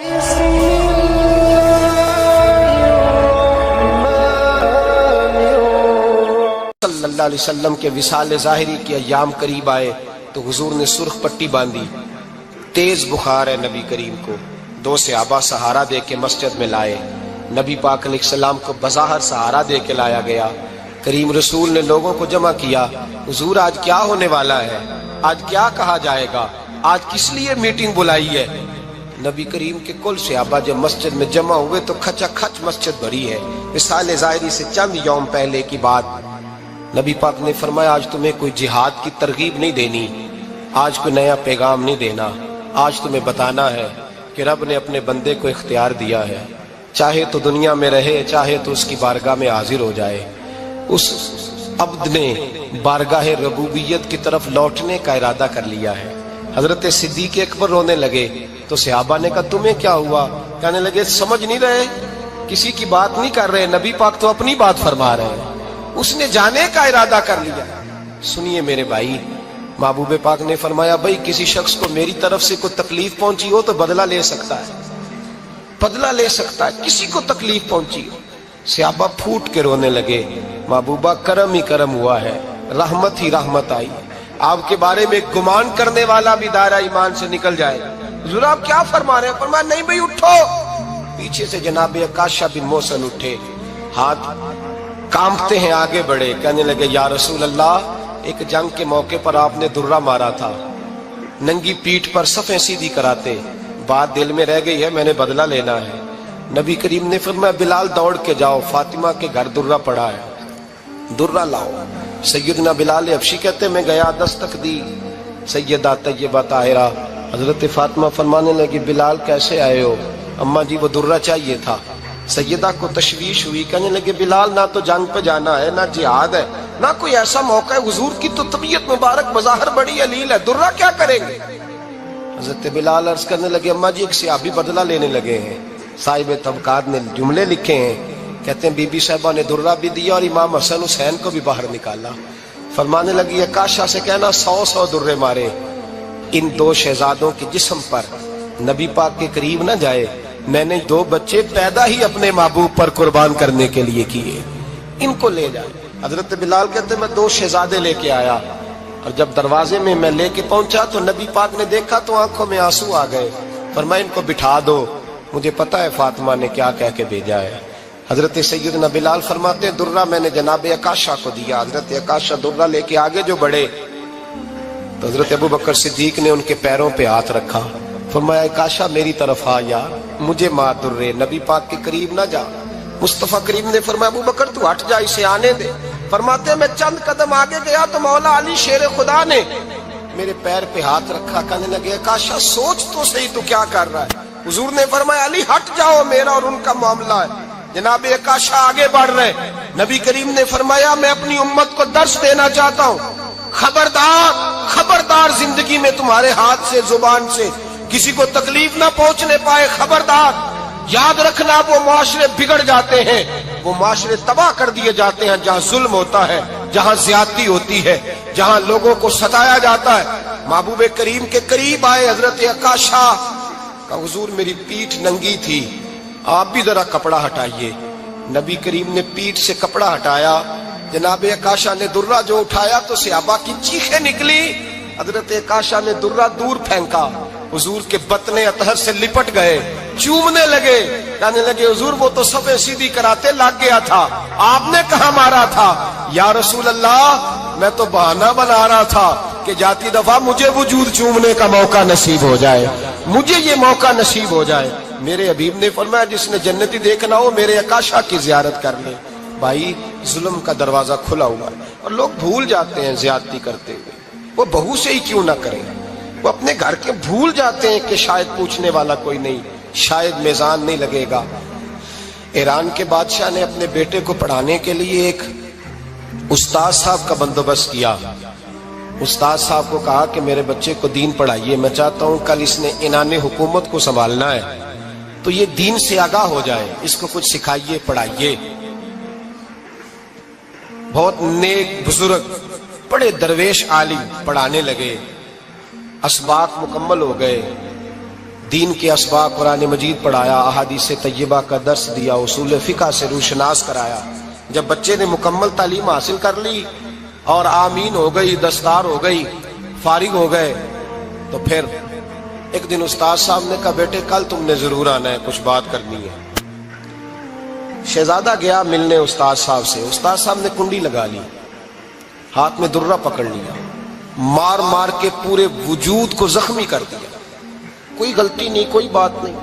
صلی اللہ علیہ وسلم کے وصال ظاہری کے ایام قریب آئے تو حضور نے سرخ پٹی باندھی. تیز بخار ہے نبی کریم کو. 2 صحابہ سہارا دے کے مسجد میں لائے. نبی پاک علیہ السلام کو بظاہر سہارا دے کے لایا گیا. کریم رسول نے لوگوں کو جمع کیا. حضور آج کیا ہونے والا ہے؟ آج کیا کہا جائے گا؟ آج کس لیے میٹنگ بلائی ہے؟ نبی کریم کے کل صحابہ جب مسجد میں جمع ہوئے تو کھچا کھچ مسجد بھری ہے. وصال ظاہری سے چند یوم پہلے کی بات. نبی پاک نے فرمایا آج تمہیں کوئی جہاد کی ترغیب نہیں دینی، آج کوئی نیا پیغام نہیں دینا. آج تمہیں بتانا ہے کہ رب نے اپنے بندے کو اختیار دیا ہے، چاہے تو دنیا میں رہے، چاہے تو اس کی بارگاہ میں حاضر ہو جائے. اس عبد نے بارگاہ ربوبیت کی طرف لوٹنے کا ارادہ کر لیا ہے. حضرت صدیق اکبر رونے لگے تو صحابہ نے کہا تمہیں کیا ہوا؟ کہنے لگے سمجھ نہیں رہے، کسی کی بات نہیں کر رہے، نبی پاک تو اپنی بات فرما رہے ہیں. اس نے جانے کا ارادہ کر لیا. سنیے میرے بھائی، محبوب پاک نے فرمایا بھائی کسی شخص کو میری طرف سے کوئی تکلیف پہنچی ہو تو بدلہ لے سکتا ہے، بدلہ لے سکتا ہے. کسی کو تکلیف پہنچی ہو. صحابہ پھوٹ کے رونے لگے. محبوبہ کرم ہی کرم ہوا ہے، رحمت ہی رحمت آئی. آپ کے بارے میں گمان کرنے والا بھی دائرہ ایمان سے نکل جائے. حضور آپ کیا فرما رہے ہیں؟ فرمایا نہیں بھائی اٹھو. پیچھے سے جناب عکاشہ بن محصن اٹھے، ہاتھ کانپتے ہیں، آگے بڑھے. کہنے لگے یا رسول اللہ، ایک جنگ کے موقع پر آپ نے درہ مارا تھا، ننگی پیٹھ پر صفیں سیدھی کراتے، بات دل میں رہ گئی ہے، میں نے بدلہ لینا ہے. نبی کریم نے فرمایا بلال دوڑ کے جاؤ، فاطمہ کے گھر درہ پڑا ہے، درہ لاؤ. سیدنا بلال حبشی کہتے میں گیا، دستک دی سیدہ طیبہ طاہرہ. حضرت فاطمہ فرمانے لگی بلال کیسے آئے ہو؟ اماں جی وہ درہ چاہیے تھا. سیدہ کو تشویش ہوئی، کہنے لگے بلال نہ تو جنگ پہ جانا ہے، نہ جہاد ہے، نہ کوئی ایسا موقع ہے. حضور کی تو طبیعت مبارک بظاہر بڑی علیل ہے، درہ کیا کریں گے؟ حضرت بلال عرض کرنے لگے اماں جی ایک صحابی بدلہ لینے لگے ہیں. صاحب طبقات نے جملے لکھے ہیں، کہتے ہیں بی بی صاحبہ نے درہ بھی دیا اور امام حسن حسین کو بھی باہر نکالا. فرمانے لگی عکاشہ سے کہنا 100 درے مارے. ان 2 شہزادوں کے جسم پر نبی پاک کے قریب نہ جائے. میں نے 2 بچے پیدا ہی اپنے محبوب پر قربان کرنے کے لیے کیے، ان کو لے جائے. حضرت بلال کہتے میں 2 شہزادے لے کے آیا، اور جب دروازے میں میں لے کے پہنچا تو نبی پاک نے دیکھا تو آنکھوں میں آنسو آ گئے. فرمایا ان کو بٹھا دو، مجھے پتا ہے فاطمہ نے کیا کہہ کے بھیجا ہے. حضرت سیدنا بلال فرماتے ہیں درہ میں نے جناب عکاشہ کو دیا. حضرت عکاشہ درہ لے کے آگے جو بڑھے تو حضرت ابو بکر صدیق نے ان کے پیروں پہ ہاتھ رکھا. فرمایا عکاشہ میری طرف آ یار، مجھے مار درے، نبی پاک کے قریب نہ جا. مصطفیٰ کریم نے فرمایا ابو بکر تو ہٹ جا، اسے آنے دے. فرماتے ہیں میں چند قدم آگے گیا تو مولا علی شیر خدا نے میرے پیر پہ ہاتھ رکھا. کہنے لگے عکاشہ سوچ تو صحیح تو کیا کر رہا ہے؟ حضور نے فرمایا علی ہٹ جاؤ، میرا اور ان کا معاملہ ہے. جناب عکاشہ آگے بڑھ رہے. نبی کریم نے فرمایا میں اپنی امت کو درس دینا چاہتا ہوں، خبردار خبردار زندگی میں تمہارے ہاتھ سے زبان سے کسی کو تکلیف نہ پہنچنے پائے. خبردار یاد رکھنا وہ معاشرے بگڑ جاتے ہیں، وہ معاشرے تباہ کر دیے جاتے ہیں جہاں ظلم ہوتا ہے، جہاں زیادتی ہوتی ہے، جہاں لوگوں کو ستایا جاتا ہے. محبوب کریم کے قریب آئے حضرت عکاشہ کہ حضور میری پیٹھ ننگی تھی، آپ بھی ذرا کپڑا ہٹائیے. نبی کریم نے پیٹھ سے کپڑا ہٹایا. جناب عکاشہ نے درہ جو اٹھایا تو صحابہ کی چیخیں نکلی. حضرت عکاشہ نے درہ دور پھینکا، حضور کے بطن اطہر سے لپٹ گئے، چومنے لگے. کہنے لگے حضور وہ تو صفیں سیدھی کراتے لگ گیا تھا، آپ نے کہاں مارا تھا؟ یا رسول اللہ میں تو بہانہ بنا رہا تھا کہ جاتی دفعہ مجھے وجود چومنے کا موقع نصیب ہو جائے، مجھے یہ موقع نصیب ہو جائے. میرے حبیب نے فرمایا جس نے جنتی دیکھنا ہو میرے عکاشہ کی زیارت کر لے. بھائی ظلم کا دروازہ کھلا ہوا ہے اور لوگ بھول جاتے ہیں زیادتی کرتے ہوئے. وہ بہو سے ہی کیوں نہ کریں، وہ اپنے گھر کے بھول جاتے ہیں کہ شاید پوچھنے والا کوئی نہیں، شاید میزان نہیں لگے گا. ایران کے بادشاہ نے اپنے بیٹے کو پڑھانے کے لیے ایک استاد صاحب کا بندوبست کیا. استاد صاحب کو کہا کہ میرے بچے کو دین پڑھائیے، میں چاہتا ہوں کل اس نے عنان حکومت کو سنبھالنا ہے تو یہ دین سے آگاہ ہو جائے، اس کو کچھ سکھائیے پڑھائیے. بہت نیک بزرگ بڑے درویش عالم پڑھانے لگے. اسباق مکمل ہو گئے. دین کے اسباق قرآن مجید پڑھایا، احادیث طیبہ کا درس دیا، اصول فقہ سے روشناس کرایا۔ جب بچے نے مکمل تعلیم حاصل کر لی اور آمین ہو گئی، دستار ہو گئی، فارغ ہو گئے، تو پھر ایک دن استاد صاحب نے کہا بیٹے کل تم نے ضرور آنا ہے، کچھ بات کرنی ہے۔ شہزادہ گیا ملنے استاد صاحب سے، استاد صاحب نے کنڈی لگا لی، ہاتھ میں درہ پکڑ لیا، مار مار کے پورے وجود کو زخمی کر دیا، کوئی غلطی نہیں، کوئی بات نہیں،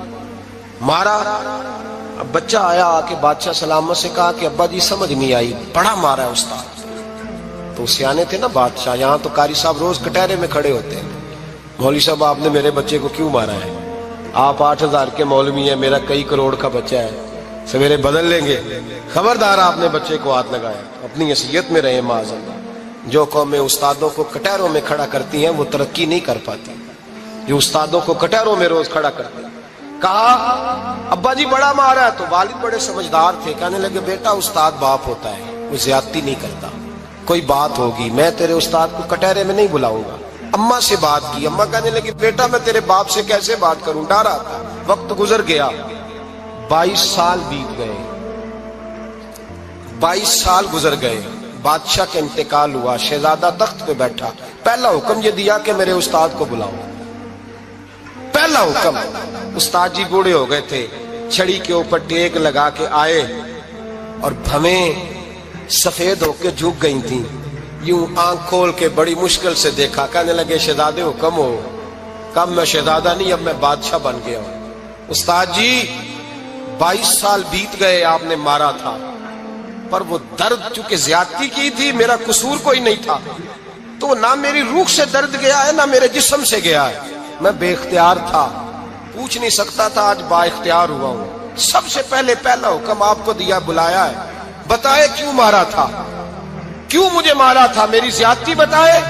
مارا۔ اب بچہ آیا آ کے بادشاہ سلامت سے کہا کہ ابا جی سمجھ نہیں آئی، بڑا مارا ہے استاد۔ تو سیانے تھے نا بادشاہ، یہاں تو قاری صاحب روز کٹہرے میں کھڑے ہوتے ہیں، مولوی صاحب آپ نے میرے بچے کو کیوں مارا ہے؟ آپ 8,000 کے مولوی ہیں، میرا کئی کروڑ کا بچہ ہے، سویرے بدل لیں گے، خبردار آپ نے بچے کو ہاتھ لگایا، اپنی حیثیت میں رہے معاذ اللہ۔ جو قومیں استادوں کو کٹہروں میں کھڑا کرتی ہیں وہ ترقی نہیں کر پاتی، جو استادوں کو کٹہروں میں روز کھڑا کرتے ہیں۔ کہا ابا جی بڑا مارا ہے، تو والد بڑے سمجھدار تھے، کہنے لگے بیٹا استاد باپ ہوتا ہے، وہ زیادتی نہیں کرتا، کوئی بات ہوگی میں تیرے استاد کو کٹہرے میں نہیں بلاؤں گا۔ اماں سے بات کی، اماں کہنے لگی بیٹا میں تیرے باپ سے کیسے بات کروں، ڈر آتا۔ وقت گزر گیا، 22 سال بیت گئے، 22 سال گزر گئے، بادشاہ کا انتقال ہوا، شہزادہ تخت پہ بیٹھا، پہلا حکم یہ دیا کہ میرے استاد کو بلاؤ، پہلا حکم۔ استاد جی بوڑھے ہو گئے تھے، چھڑی کے اوپر ٹیک لگا کے آئے اور بھویں سفید ہو کے جھک گئی تھیں، یوں آنکھ کھول کے بڑی مشکل سے دیکھا، کہنے لگے شہزادے حکم ہو۔ کب میں شہزادہ نہیں، اب میں بادشاہ بن گیا ہوں۔ استاد جی 22 سال بیت گئے، آپ نے مارا تھا، پر وہ درد چونکہ زیادتی کی تھی، میرا قصور کوئی نہیں تھا، تو نہ میری روح سے درد گیا ہے نہ میرے جسم سے گیا ہے، میں بے اختیار تھا، پوچھ نہیں سکتا تھا، آج با اختیار ہوا ہوں۔ سب سے پہلے پہلا حکم آپ کو دیا، بلایا ہے، بتائے کیوں مارا تھا، کیوں مجھے مارا تھا، میری زیادتی بتائے۔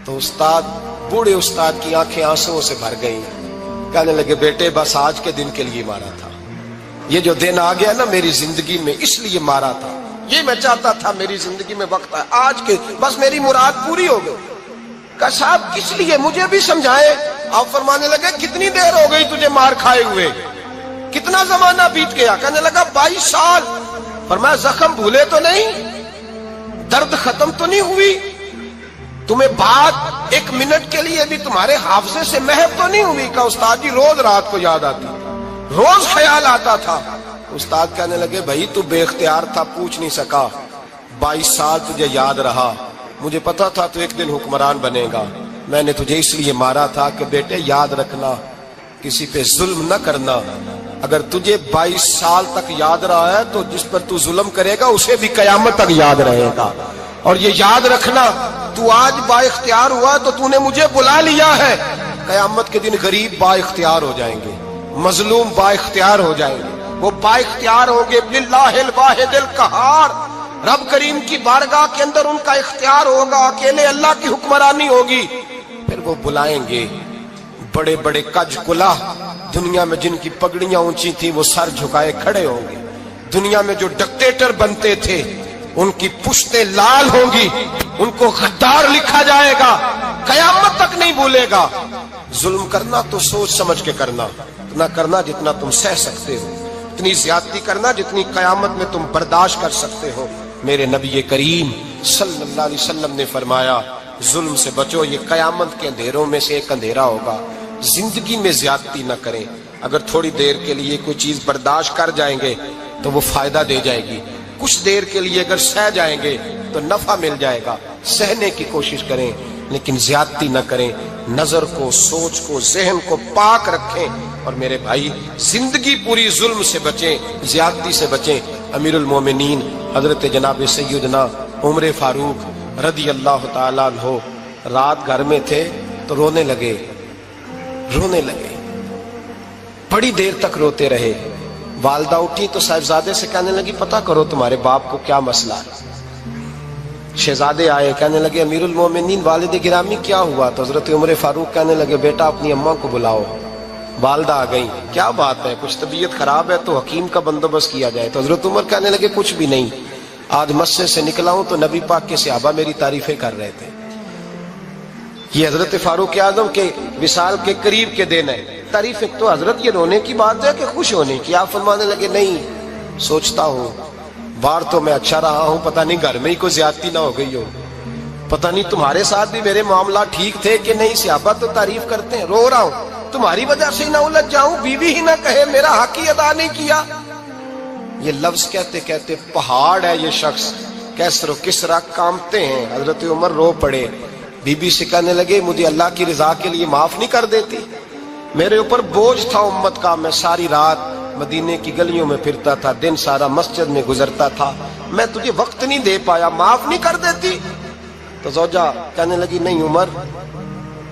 تو استاد، بوڑھے استاد کی آنکھیں آنسوں سے بھر گئیں، کہنے لگے بیٹے بس آج کے دن کے لیے مارا تھا، یہ جو دن آ گیا نا میری زندگی میں اس لیے مارا تھا، یہ میں چاہتا تھا میری زندگی میں وقت ہے، آج کے بس میری مراد پوری ہو گئی۔ کہا صاحب کس لیے، مجھے بھی سمجھائے۔ آپ فرمانے لگے کتنی دیر ہو گئی تجھے مار کھائے ہوئے، کتنا زمانہ بیت گیا؟ کہنے لگا 22 سال۔ فرمایا زخم بھولے تو نہیں، درد ختم تو نہیں ہوئی، تمہیں بات 1 منٹ کے لیے بھی تمہارے حافظے سے محو تو نہیں ہوئی؟ کہا استاد جی روز رات کو یاد آتی، روز خیال آتا تھا۔ استاد کہنے لگے بھائی تو بے اختیار تھا، پوچھ نہیں سکا، 22 سال تجھے یاد رہا، مجھے پتا تھا تو ایک دن حکمران بنے گا، میں نے تجھے اس لیے مارا تھا کہ بیٹے یاد رکھنا، کسی پہ ظلم نہ کرنا، اگر تجھے 22 سال تک یاد رہا ہے تو جس پر تو ظلم کرے گا اسے بھی قیامت تک یاد رہے گا، اور یہ یاد رکھنا تو آج با اختیار ہوا تو تو نے مجھے بلا لیا ہے، قیامت کے دن غریب با اختیار ہو جائیں گے، مظلوم با اختیار ہو جائیں گے، وہ با اختیار ہوں گے للہ الواحد القہار، رب کریم کی بارگاہ کے اندر ان کا اختیار ہوگا، اکیلے اللہ کی حکمرانی ہوگی، پھر وہ بلائیں گے بڑے بڑے کج کلا، دنیا میں جن کی پگڑیاں اونچی تھیں وہ سر جھکائے کھڑے ہوں گے، دنیا میں جو ڈکٹیٹر بنتے تھے ان کی پشتیں لال ہوں گی، ان کو غدار لکھا جائے گا، قیامت تک نہیں بھولے گا۔ ظلم کرنا تو سوچ سمجھ کے کرنا، اتنا کرنا جتنا تم سہ سکتے ہو، اتنی زیادتی کرنا جتنی قیامت میں تم برداشت کر سکتے ہو۔ میرے نبی کریم صلی اللہ علیہ وسلم نے فرمایا ظلم سے بچو، یہ قیامت کے اندھیروں میں سے ایک اندھیرا ہوگا، زندگی میں زیادتی نہ کریں، اگر تھوڑی دیر کے لیے کوئی چیز برداشت کر جائیں گے تو وہ فائدہ دے جائے گی، کچھ دیر کے لیے اگر سہ جائیں گے تو نفع مل جائے گا، سہنے کی کوشش کریں لیکن زیادتی نہ کریں، نظر کو، سوچ کو، ذہن کو پاک رکھیں، اور میرے بھائی زندگی پوری ظلم سے بچیں، زیادتی سے بچیں۔ امیر المومنین حضرت جناب سیدنا عمر فاروق رضی اللہ تعالیٰ عنہ رات گھر میں تھے تو رونے لگے، بڑی دیر تک روتے رہے۔ والدہ اٹھی تو صاحبزادے سے کہنے لگی پتہ کرو تمہارے باپ کو کیا مسئلہ ہے۔ شہزادے آئے، کہنے لگے امیر المومنین والد گرامی کیا ہوا؟ تو حضرت عمر فاروق کہنے لگے بیٹا اپنی اماں کو بلاؤ۔ والدہ آ گئی، کیا بات ہے، کچھ طبیعت خراب ہے تو حکیم کا بندوبست کیا جائے۔ تو حضرت عمر کہنے لگے کچھ بھی نہیں، آج مسجد سے نکلا ہوں تو نبی پاک کے صحابہ میری تعریفیں کر رہے تھے، یہ حضرت فاروق اعظم کے وصال کے قریب کے دن ہے۔ تعریف ایک تو حضرت یہ رونے کی بات ہے کہ خوش ہونے کی؟ آپ فرمانے لگے نہیں، سوچتا ہوں باہر تو میں اچھا رہا ہوں، پتہ نہیں گھر میں ہی کوئی زیادتی نہ ہو گئی ہو، پتہ نہیں تمہارے ساتھ بھی میرے معاملات ٹھیک تھے کہ نہیں، صحابہ تو تعریف کرتے ہیں، رو رہا ہوں تمہاری وجہ سے نہ الجھ جاؤں، بیوی ہی نہ کہے میرا حق ہی ادا نہیں کیا۔ یہ لفظ کہتے کہتے پہاڑ ہے یہ شخص، کیسر و کسرا کامتے ہیں۔ حضرت عمر رو پڑے، بی بی سے کہنے لگے مجھے اللہ کی رضا کے لیے معاف نہیں کر دیتی؟ میرے اوپر بوجھ تھا امت کا، میں ساری رات مدینے کی گلیوں میں پھرتا تھا، دن سارا مسجد میں گزرتا تھا، میں تجھے وقت نہیں دے پایا، معاف نہیں کر دیتی؟ تو زوجہ کہنے لگی نہیں عمر،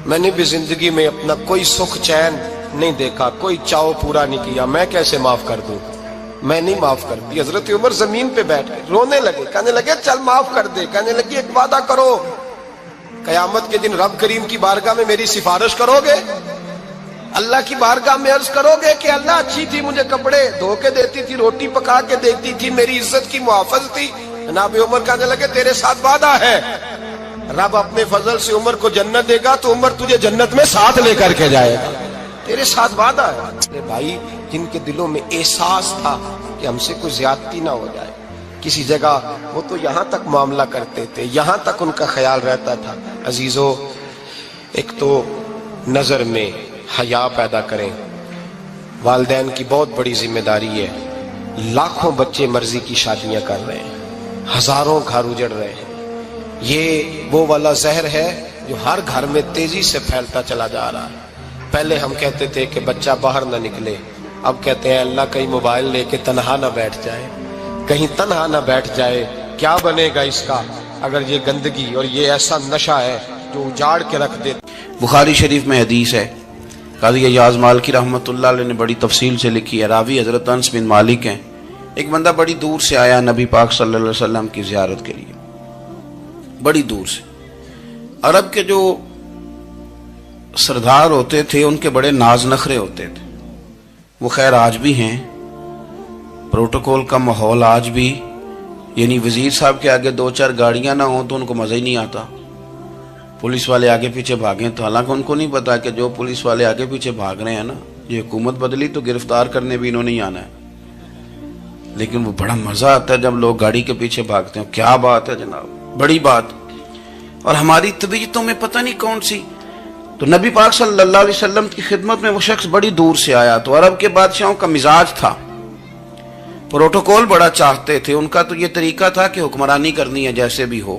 میں نے بھی زندگی میں اپنا کوئی سکھ چین نہیں دیکھا، کوئی چاؤ پورا نہیں کیا، میں کیسے معاف کر دوں؟ میں نہیں معاف کرتی۔ حضرت عمر زمین پہ بیٹھ گئے، رونے لگے، کہنے لگے چل معاف کر دے۔ کہنے لگی ایک وعدہ کرو، قیامت کے دن رب کریم کی بارگاہ میں میری سفارش کرو گے؟ اللہ کی بارگاہ میں عرض کرو گے کہ اللہ اچھی تھی، مجھے کپڑے دھو کے دیتی تھی، روٹی پکا کے دیتی تھی، میری عزت کی محافظ تھی؟ جناب عمر کہنے لگے تیرے ساتھ وعدہ ہے، رب اپنے فضل سے عمر کو جنت دے گا تو عمر تجھے جنت میں ساتھ لے کر کے جائے گا، تیرے ساتھ وعدہ ہے۔ میرے بھائی جن کے دلوں میں احساس تھا کہ ہم سے کوئی زیادتی نہ ہو جائے کسی جگہ، وہ تو یہاں تک معاملہ کرتے تھے، یہاں تک ان کا خیال رہتا تھا۔ عزیزو، ایک تو نظر میں حیا پیدا کریں، والدین کی بہت بڑی ذمہ داری ہے۔ لاکھوں بچے مرضی کی شادیاں کر رہے ہیں، ہزاروں گھر اجڑ رہے ہیں، یہ وہ والا زہر ہے جو ہر گھر میں تیزی سے پھیلتا چلا جا رہا ہے۔ پہلے ہم کہتے تھے کہ بچہ باہر نہ نکلے، اب کہتے ہیں اللہ کہیں موبائل لے کے تنہا نہ بیٹھ جائے، کہیں تنہا نہ بیٹھ جائے، کیا بنے گا اس کا اگر یہ گندگی اور یہ ایسا نشہ ہے جو اجاڑ کے رکھ دے۔ بخاری شریف میں حدیث ہے، قاضی ایاز مالکی رحمۃ اللہ علیہ نے بڑی تفصیل سے لکھی ہے، راوی حضرت انس بن مالک ہیں۔ ایک بندہ بڑی دور سے آیا نبی پاک صلی اللہ علیہ وسلم کی زیارت کے لیے، بڑی دور سے۔ عرب کے جو سردار ہوتے تھے ان کے بڑے ناز نخرے ہوتے تھے، وہ خیر آج بھی ہیں، پروٹوکول کا ماحول آج بھی، یعنی وزیر صاحب کے آگے دو چار گاڑیاں نہ ہوں تو ان کو مزہ ہی نہیں آتا، پولیس والے آگے پیچھے بھاگیں تو حالانکہ ان کو نہیں پتا کہ جو پولیس والے آگے پیچھے بھاگ رہے ہیں نا، یہ حکومت بدلی تو گرفتار کرنے بھی انہوں نہیں آنا ہے، لیکن وہ بڑا مزہ آتا ہے جب لوگ گاڑی کے پیچھے بھاگتے ہیں۔ کیا بات ہے جناب، بڑی بات۔ اور ہماری طبیعتوں میں پتہ نہیں کون سی، تو نبی پاک صلی اللہ علیہ وسلم کی خدمت میں وہ شخص بڑی دور سے آیا، تو عرب کے بادشاہوں کا مزاج تھا، پروٹوکول بڑا چاہتے تھے، ان کا تو یہ طریقہ تھا کہ حکمرانی کرنی ہے جیسے بھی ہو۔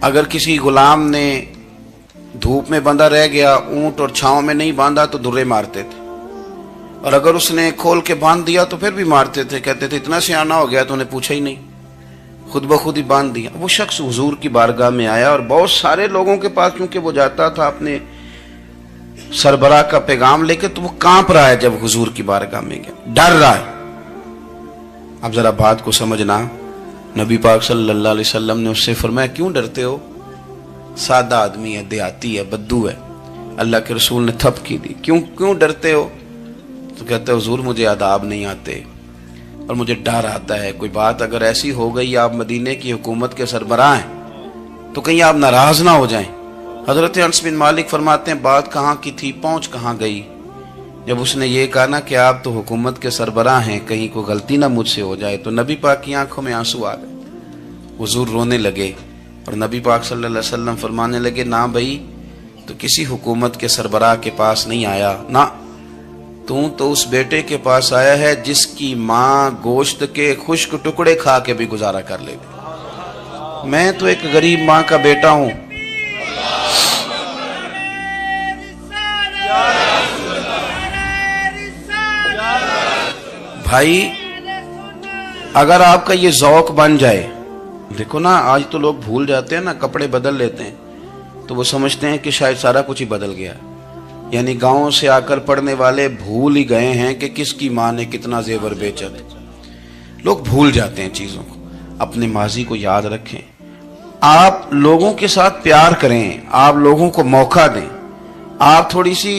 اگر کسی غلام نے دھوپ میں بندھا رہ گیا، اونٹ اور چھاؤں میں نہیں باندھا تو درے مارتے تھے، اور اگر اس نے کھول کے باندھ دیا تو پھر بھی مارتے تھے، کہتے تھے اتنا سیانا ہو گیا تو انہیں پوچھا ہی نہیں، خود بخود ہی باندھ دیا۔ وہ شخص حضور کی بارگاہ میں آیا اور بہت سارے لوگوں کے پاس کیونکہ وہ جاتا تھا اپنے سربراہ کا پیغام لے کے، تو وہ کانپ رہا ہے جب حضور کی بارگاہ میں گیا، ڈر رہا ہے۔ اب ذرا بات کو سمجھنا، نبی پاک صلی اللہ علیہ وسلم نے اس سے فرمایا کیوں ڈرتے ہو؟ سادہ آدمی ہے، دیہاتی ہے، بدو ہے۔ اللہ کے رسول نے تھپ کی دی، کیوں ڈرتے ہو؟ تو کہتے حضور مجھے آداب نہیں آتے اور مجھے ڈر آتا ہے، کوئی بات اگر ایسی ہو گئی، آپ مدینے کی حکومت کے سربراہ ہیں، تو کہیں آپ ناراض نہ ہو جائیں۔ حضرت انس بن مالک فرماتے ہیں بات کہاں کی تھی، پہنچ کہاں گئی؟ جب اس نے یہ کہا نا کہ آپ تو حکومت کے سربراہ ہیں، کہیں کوئی غلطی نہ مجھ سے ہو جائے، تو نبی پاک کی آنکھوں میں آنسو آ گئے، حضور رونے لگے، اور نبی پاک صلی اللہ علیہ وسلم فرمانے لگے نہ بھائی، تو کسی حکومت کے سربراہ کے پاس نہیں آیا، نہ تو اس بیٹے کے پاس آیا ہے جس کی ماں گوشت کے خشک ٹکڑے کھا کے بھی گزارا کر لے گی۔ میں تو ایک غریب ماں کا بیٹا ہوں۔ بھائی اگر آپ کا یہ ذوق بن جائے، دیکھو نا آج تو لوگ بھول جاتے ہیں نا، کپڑے بدل لیتے ہیں تو وہ سمجھتے ہیں کہ شاید سارا کچھ ہی بدل گیا، یعنی گاؤں سے آ کر پڑھنے والے بھول ہی گئے ہیں کہ کس کی ماں نے کتنا زیور بیچا تھا۔ لوگ بھول جاتے ہیں چیزوں کو، اپنے ماضی کو یاد رکھیں، آپ لوگوں کے ساتھ پیار کریں، آپ لوگوں کو موقع دیں، آپ تھوڑی سی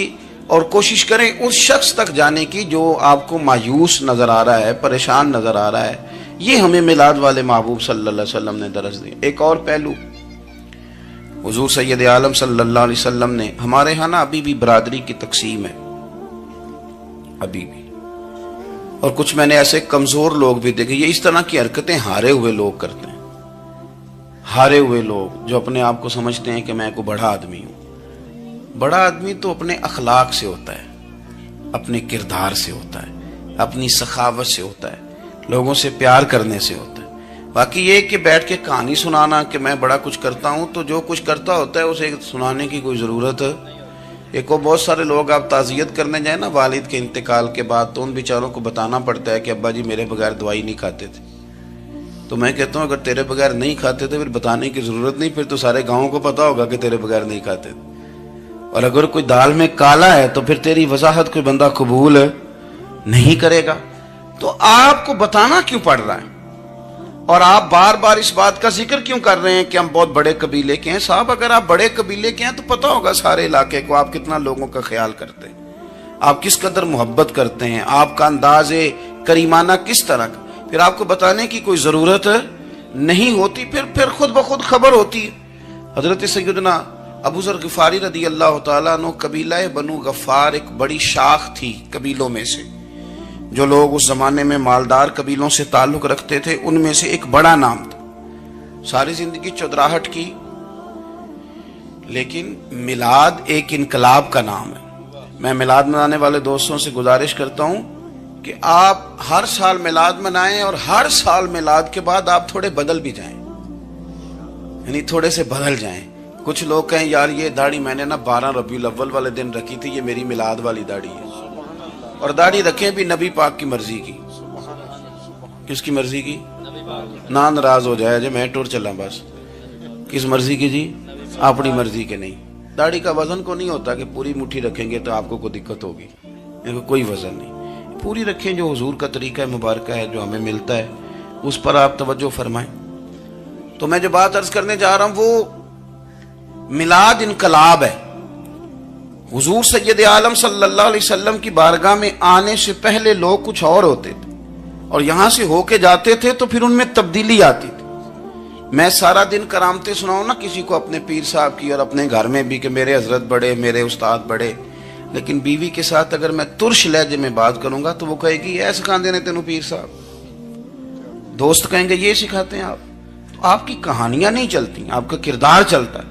اور کوشش کریں اس شخص تک جانے کی جو آپ کو مایوس نظر آ رہا ہے، پریشان نظر آ رہا ہے۔ یہ ہمیں میلاد والے محبوب صلی اللہ علیہ وسلم نے درس دی۔ ایک اور پہلو، حضور سید عالم صلی اللہ علیہ وسلم نے، ہمارے ہاں نا ابھی بھی برادری کی تقسیم ہے، ابھی بھی، اور کچھ میں نے ایسے کمزور لوگ بھی دیکھے، یہ اس طرح کی حرکتیں ہارے ہوئے لوگ کرتے ہیں، ہارے ہوئے لوگ جو اپنے آپ کو سمجھتے ہیں کہ میں کوئی بڑا آدمی ہوں۔ بڑا آدمی تو اپنے اخلاق سے ہوتا ہے، اپنے کردار سے ہوتا ہے، اپنی سخاوت سے ہوتا ہے، لوگوں سے پیار کرنے سے ہوتا ہے۔ باقی یہ کہ بیٹھ کے کہانی سنانا کہ میں بڑا کچھ کرتا ہوں، تو جو کچھ کرتا ہوتا ہے اسے سنانے کی کوئی ضرورت ہے؟ ایک اور بہت سارے لوگ آپ تعزیت کرنے جائیں نا والد کے انتقال کے بعد، تو ان بیچاروں کو بتانا پڑتا ہے کہ ابا جی میرے بغیر دوائی نہیں کھاتے تھے۔ تو میں کہتا ہوں اگر تیرے بغیر نہیں کھاتے تھے پھر بتانے کی ضرورت نہیں، پھر تو سارے گاؤں کو پتا ہوگا کہ تیرے بغیر نہیں کھاتے تھے۔ اور اگر کوئی دال میں کالا ہے تو پھر تیری وضاحت کوئی بندہ قبول نہیں کرے گا۔ تو آپ کو بتانا کیوں پڑ رہا ہے؟ اور آپ بار بار اس بات کا ذکر کیوں کر رہے ہیں کہ ہم بہت بڑے قبیلے کے ہیں؟ صاحب اگر آپ بڑے قبیلے کے ہیں تو پتا ہوگا سارے علاقے کو آپ کتنا لوگوں کا خیال کرتے ہیں، آپ کس قدر محبت کرتے ہیں، آپ کا انداز کریمانہ کس طرح کا، پھر آپ کو بتانے کی کوئی ضرورت نہیں ہوتی، پھر خود بخود خبر ہوتی ہے۔ حضرت سیدنا ابو ذر غفاری رضی اللہ تعالیٰ عنہ، قبیلہ بنو غفار ایک بڑی شاخ تھی قبیلوں میں سے، جو لوگ اس زمانے میں مالدار قبیلوں سے تعلق رکھتے تھے، ان میں سے ایک بڑا نام تھا۔ ساری زندگی چودراہٹ کی، لیکن میلاد ایک انقلاب کا نام ہے۔ میں میلاد منانے والے دوستوں سے گزارش کرتا ہوں کہ آپ ہر سال میلاد منائیں، اور ہر سال میلاد کے بعد آپ تھوڑے بدل بھی جائیں، یعنی تھوڑے سے بدل جائیں۔ کچھ لوگ کہیں یار یہ داڑھی میں نے نا 12 ربیع الاول والے دن رکھی تھی، یہ میری میلاد والی داڑھی ہے، اور داڑھی رکھیں بھی نبی پاک کی مرضی کی۔ کس کی مرضی کی؟ نہ ناراض ہو جائے جی میں ٹور چلا، بس کس مرضی کی جی؟ اپنی مرضی کے نہیں۔ داڑھی کا وزن کو نہیں ہوتا کہ پوری مٹھی رکھیں گے تو آپ کو کوئی دقت ہوگی، کوئی وزن نہیں، پوری رکھیں، جو حضور کا طریقہ مبارکہ ہے جو ہمیں ملتا ہے اس پر آپ توجہ فرمائیں۔ تو میں جو بات عرض کرنے جا رہا ہوں وہ میلاد انقلاب ہے۔ حضور سید عالم صلی اللہ علیہ وسلم کی بارگاہ میں آنے سے پہلے لوگ کچھ اور ہوتے تھے، اور یہاں سے ہو کے جاتے تھے تو پھر ان میں تبدیلی آتی تھی۔ میں سارا دن کرامتیں سناؤں نا کسی کو اپنے پیر صاحب کی، اور اپنے گھر میں بھی کہ میرے حضرت بڑے، میرے استاد بڑے، لیکن بیوی کے ساتھ اگر میں ترش لہجے میں بات کروں گا تو وہ کہے گی اے سکھاندے نے تینوں پیر صاحب۔ دوست کہیں گے یہ سکھاتے ہیں آپ؟ تو آپ کی کہانیاں نہیں چلتی، آپ کا کردار چلتا ہے۔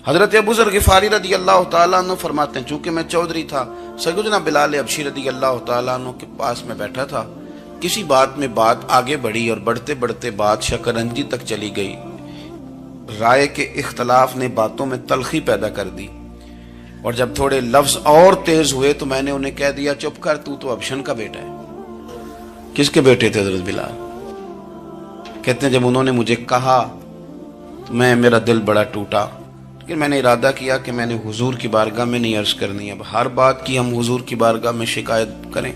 حضرت ابو ذر غفاری رضی اللہ تعالیٰ عنہ فرماتے ہیں چونکہ میں چودھری تھا، سیدنا بلال حبشی رضی اللہ تعالیٰ عنہ کے پاس میں بیٹھا تھا، کسی بات میں بات آگے بڑھی اور بڑھتے بڑھتے بات شکنجی تک چلی گئی۔ رائے کے اختلاف نے باتوں میں تلخی پیدا کر دی، اور جب تھوڑے لفظ اور تیز ہوئے تو میں نے انہیں کہہ دیا چپ کر، تو ابشن کا بیٹا ہے۔ کس کے بیٹے تھے حضرت بلال؟ کہتے ہیں جب انہوں نے مجھے کہا تو میرا دل بڑا ٹوٹا، لیکن میں نے ارادہ کیا کہ میں نے حضور کی بارگاہ میں نہیں عرض کرنی، اب ہر بات کی ہم حضور کی بارگاہ میں شکایت کریں۔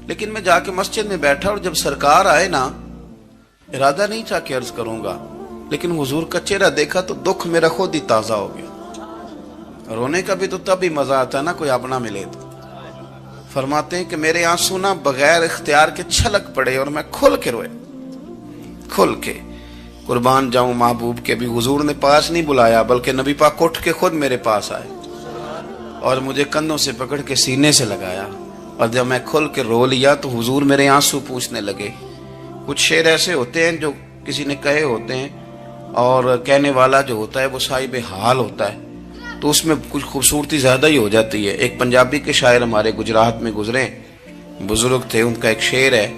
لیکن میں جا کے مسجد میں بیٹھا، اور جب سرکار آئے نا، ارادہ نہیں تھا کہ عرض کروں گا، لیکن حضور کا چہرہ دیکھا تو دکھ میرا خود ہی تازہ ہو گیا۔ رونے کا بھی تو تب ہی مزہ آتا ہے نا کوئی اپنا ملے تو۔ فرماتے ہیں کہ میرے آنسو نہ بغیر اختیار کے چھلک پڑے، اور میں کھل کے روئے، کھل کے۔ قربان جاؤں محبوب کے، بھی حضور نے پاس نہیں بلایا بلکہ نبی پاک اٹھ کے خود میرے پاس آئے اور مجھے کندھوں سے پکڑ کے سینے سے لگایا، اور جب میں کھل کے رو لیا تو حضور میرے آنسو پوچھنے لگے۔ کچھ شعر ایسے ہوتے ہیں جو کسی نے کہے ہوتے ہیں، اور کہنے والا جو ہوتا ہے وہ صاحب حال ہوتا ہے، تو اس میں کچھ خوبصورتی زیادہ ہی ہو جاتی ہے۔ ایک پنجابی کے شاعر ہمارے گجرات میں گزرے، بزرگ تھے، ان کا ایک شعر ہے،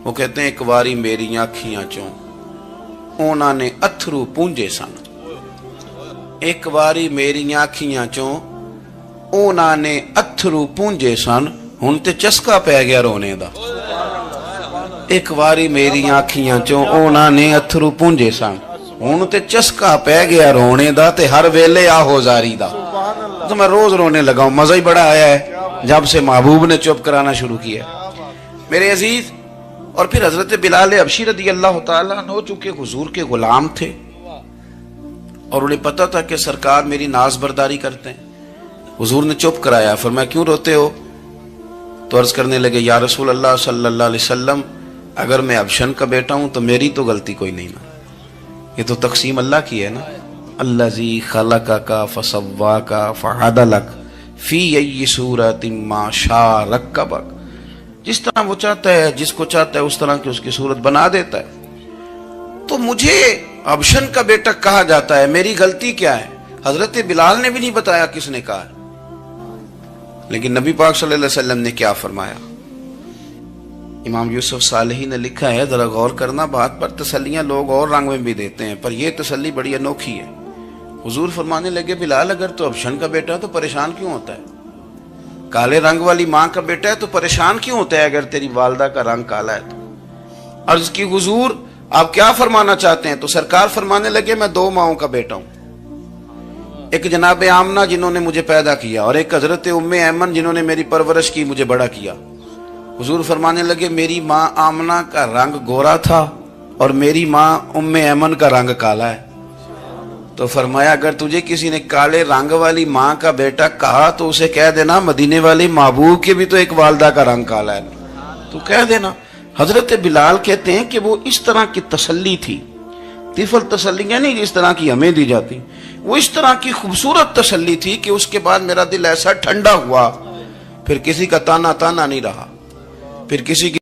وہ کہتے ہیں ایک واری میری آنکھیاں چوں اونا نے اتھرو پونجے سن، ایک واری میری آنکھیاں چوں اونا نے اتھرو پونجے سن، ہن تے چسکا پہ گیا رونے دا۔ ایک واری میری آنکھیاں چوں اونا نے اتھرو پونجے سن، ہن تے چسکا پہ گیا رونے دا، تے ہر ویلے آہو زاری دا۔ تو میں روز رونے لگا ہوں، مزہ ہی بڑا آیا ہے جب سے محبوب نے چپ کرانا شروع کیا۔ میرے عزیز، اور پھر حضرت بلال حبشی رضی اللہ تعالیٰ عنہ چونکہ حضور کے غلام تھے، اور انہیں پتہ تھا کہ سرکار میری ناز برداری کرتے ہیں، حضور نے چپ کرایا۔ فرمایا کیوں روتے ہو؟ تو عرض کرنے لگے یا رسول اللہ صلی اللہ علیہ وسلم، اگر میں ابشن کا بیٹا ہوں تو میری تو غلطی کوئی نہیں نا، یہ تو تقسیم اللہ کی ہے نا، الذی خلقک فسواک فعدلک فی ای صورت ما شاء رکبک، جس طرح وہ چاہتا ہے، جس کو چاہتا ہے اس طرح کی اس کی صورت بنا دیتا ہے۔ تو مجھے ابشن کا بیٹا کہا جاتا ہے، میری غلطی کیا ہے؟ حضرت بلال نے بھی نہیں بتایا کس نے کہا ہے، لیکن نبی پاک صلی اللہ علیہ وسلم نے کیا فرمایا؟ امام یوسف صالحی نے لکھا ہے، ذرا غور کرنا بات پر، تسلیاں لوگ اور رنگ میں بھی دیتے ہیں، پر یہ تسلی بڑی انوکھی ہے۔ حضور فرمانے لگے، بلال اگر تو ابشن کا بیٹا تو پریشان کیوں ہوتا ہے؟ کالے رنگ والی ماں کا بیٹا ہے تو پریشان کیوں ہوتا ہے اگر تیری والدہ کا رنگ کالا ہے تو؟ عرض کی حضور آپ کیا فرمانا چاہتے ہیں؟ تو سرکار فرمانے لگے، میں دو ماؤں کا بیٹا ہوں، ایک جناب آمنہ جنہوں نے مجھے پیدا کیا، اور ایک حضرت ام ایمن جنہوں نے میری پرورش کی، مجھے بڑا کیا۔ حضور فرمانے لگے، میری ماں آمنہ کا رنگ گورا تھا اور میری ماں ام ایمن کا رنگ کالا ہے۔ تو فرمایا اگر تجھے کسی نے کالے رنگ والی ماں کا بیٹا کہا تو اسے کہہ دینا مدینے والے محبوب کے بھی تو ایک والدہ کا رنگ کالا ہے، تو کہہ دینا۔ حضرت بلال کہتے ہیں کہ وہ اس طرح کی تسلی تھی، طفل تسلیاں نہیں جس طرح کی ہمیں دی جاتی، وہ اس طرح کی خوبصورت تسلی تھی کہ اس کے بعد میرا دل ایسا ٹھنڈا ہوا، پھر کسی کا تانا نہیں رہا، پھر کسی کی